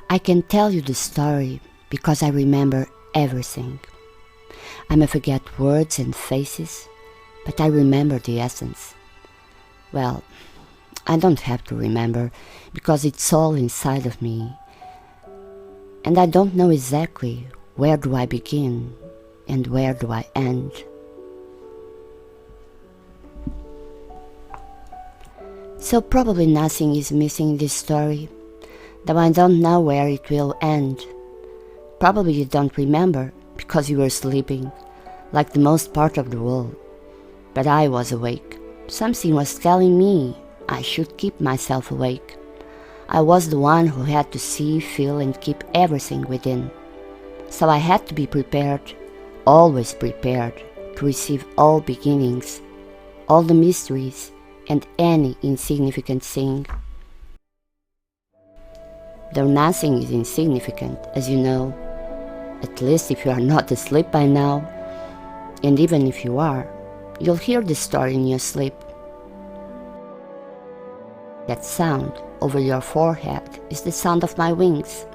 I can tell you the story because I remember everything. I may forget words and faces, but I remember the essence. Well, I don't have to remember because it's all inside of me. And I don't know exactly where do I begin and where do I end. So probably nothing is missing in this story, though I don't know where it will end. Probably you don't remember because you were sleeping, like the most part of the world. But I was awake. Something was telling me I should keep myself awake. I was the one who had to see, feel, and keep everything within. So I had to be prepared, always prepared, to receive all beginnings, all the mysteries, and any insignificant thing. Though nothing is insignificant, as you know, at least if you are not asleep by now, and even if you are, you'll hear the story in your sleep. That sound over your forehead is the sound of my wings.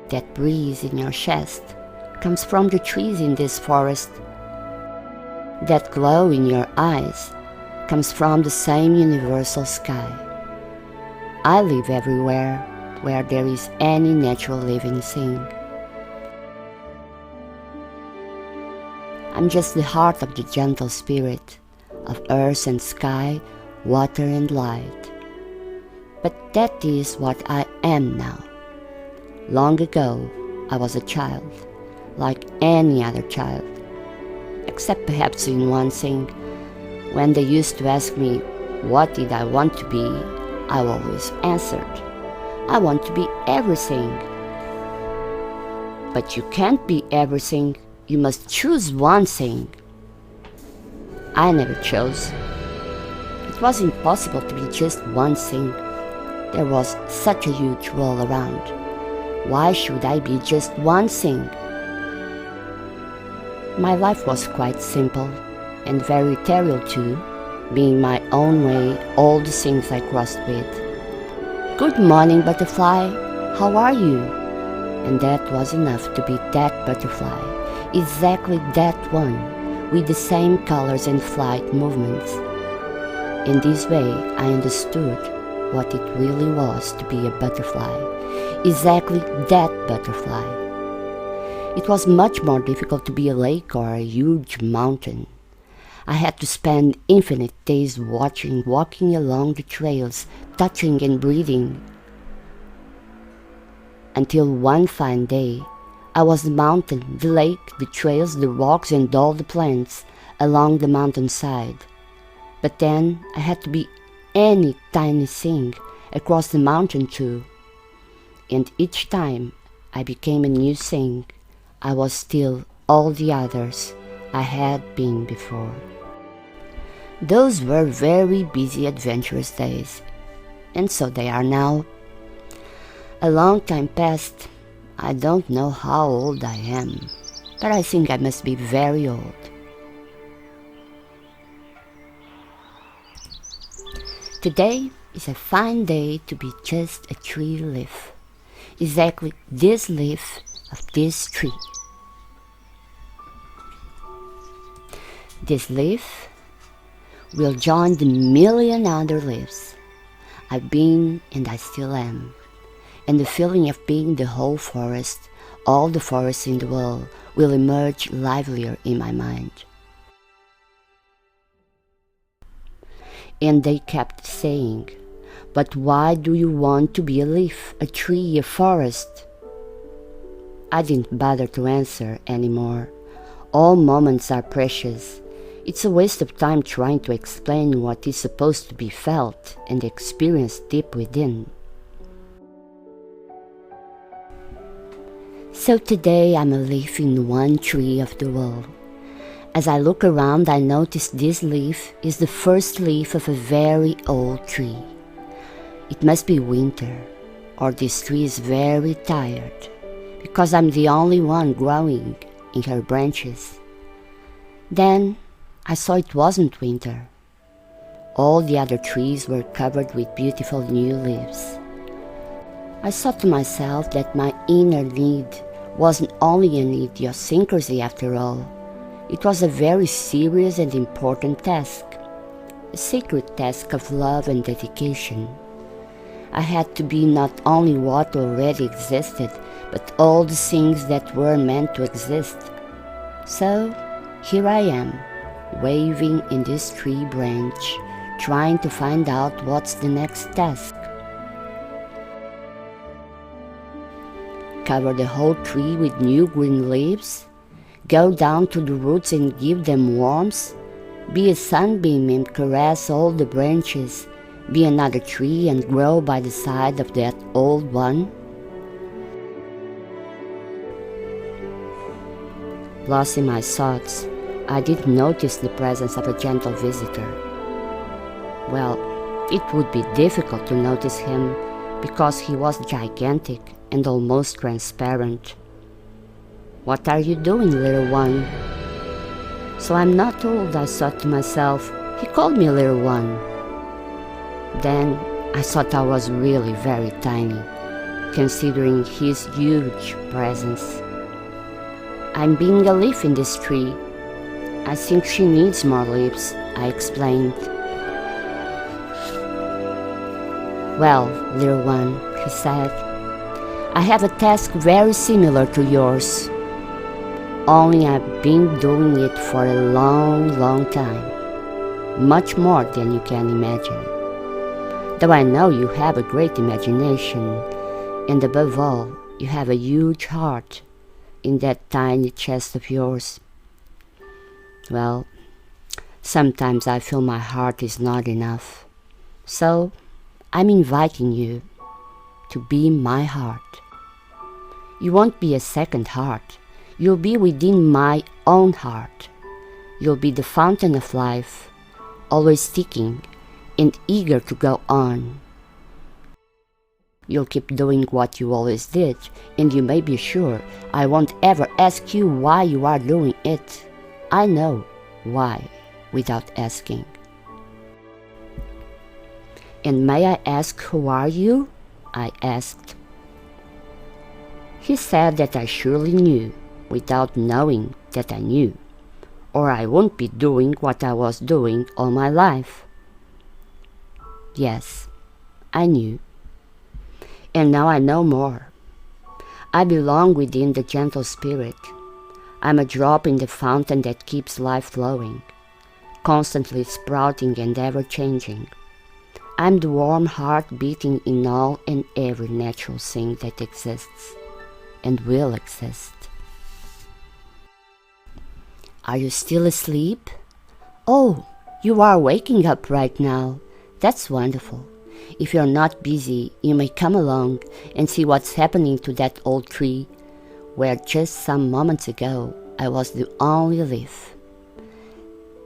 That breeze in your chest comes from the trees in this forest. That glow in your eyes comes from the same universal sky. I live everywhere where there is any natural living thing. I'm just the heart of the gentle spirit of earth and sky, water and light. But that is what I am now. Long ago, I was a child, like any other child, except perhaps in one thing. When they used to ask me what did I want to be, I always answered, I want to be everything. But you can't be everything, you must choose one thing. I never chose. It was impossible to be just one thing. There was such a huge world around. Why should I be just one thing? My life was quite simple and very ethereal too, being my own way all the things I crossed with. Good morning, butterfly, how are you? And that was enough to be that butterfly, exactly that one, with the same colors and flight movements. In this way, I understood what it really was to be a butterfly, exactly that butterfly. It was much more difficult to be a lake or a huge mountain. I had to spend infinite days walking along the trails, touching and breathing. Until one fine day, I was the mountain, the lake, the trails, the rocks, and all the plants along the mountainside. But then I had to be any tiny thing across the mountain too. And each time I became a new thing, I was still all the others I had been before. Those were very busy, adventurous days, and so they are now. A long time passed. I don't know how old I am, but I think I must be very old. Today is a fine day to be just a tree leaf, exactly this leaf of this tree. This leaf will join the million other leaves. I've been and I still am, and the feeling of being the whole forest, all the forests in the world, will emerge livelier in my mind. And they kept saying, but why do you want to be a leaf, a tree, a forest? I didn't bother to answer anymore. All moments are precious. It's a waste of time trying to explain what is supposed to be felt and experienced deep within. So today I'm a leaf in one tree of the world. As I look around, I notice this leaf is the first leaf of a very old tree. It must be winter, or this tree is very tired, because I'm the only one growing in her branches. Then I saw it wasn't winter. All the other trees were covered with beautiful new leaves. I thought to myself that my inner need wasn't only an idiosyncrasy after all. It was a very serious and important task, a sacred task of love and dedication. I had to be not only what already existed, but all the things that were meant to exist. So, here I am, waving in this tree branch, trying to find out what's the next task. Cover the whole tree with new green leaves, go down to the roots and give them warmth, be a sunbeam and caress all the branches, be another tree and grow by the side of that old one. Lost in my thoughts, I didn't notice the presence of a gentle visitor. Well, it would be difficult to notice him because he was gigantic and almost transparent. "What are you doing, little one?" "So I'm not old," I thought to myself. He called me little one. Then I thought I was really very tiny, considering his huge presence. "I'm being a leaf in this tree. I think she needs more leaves," I explained. "Well, little one," he said, "I have a task very similar to yours. Only I've been doing it for a long, long time. Much more than you can imagine. Though I know you have a great imagination, and above all, you have a huge heart in that tiny chest of yours. Well, sometimes I feel my heart is not enough. So, I'm inviting you to be my heart. You won't be a second heart. You'll be within my own heart. You'll be the fountain of life, always ticking and eager to go on. You'll keep doing what you always did, and you may be sure I won't ever ask you why you are doing it. I know why without asking. And may I ask, who are you? I asked. He said that I surely knew, without knowing that I knew, or I wouldn't be doing what I was doing all my life. Yes, I knew. And now I know more. I belong within the gentle spirit. I'm a drop in the fountain that keeps life flowing, constantly sprouting and ever-changing. I'm the warm heart beating in all and every natural thing that exists and will exist. Are you still asleep? Oh, you are waking up right now. That's wonderful. If you're not busy, you may come along and see what's happening to that old tree, where just some moments ago I was the only leaf.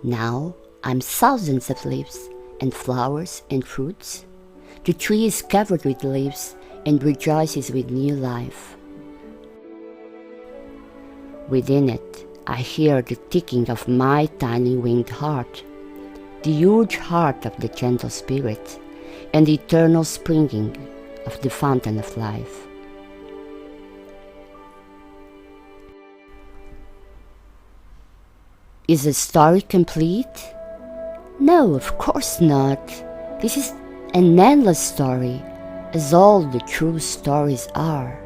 Now I'm thousands of leaves and flowers and fruits. The tree is covered with leaves and rejoices with new life. Within it, I hear the ticking of my tiny winged heart, the huge heart of the gentle spirit, and the eternal springing of the fountain of life. Is the story complete? No, of course not. This is an endless story, as all the true stories are.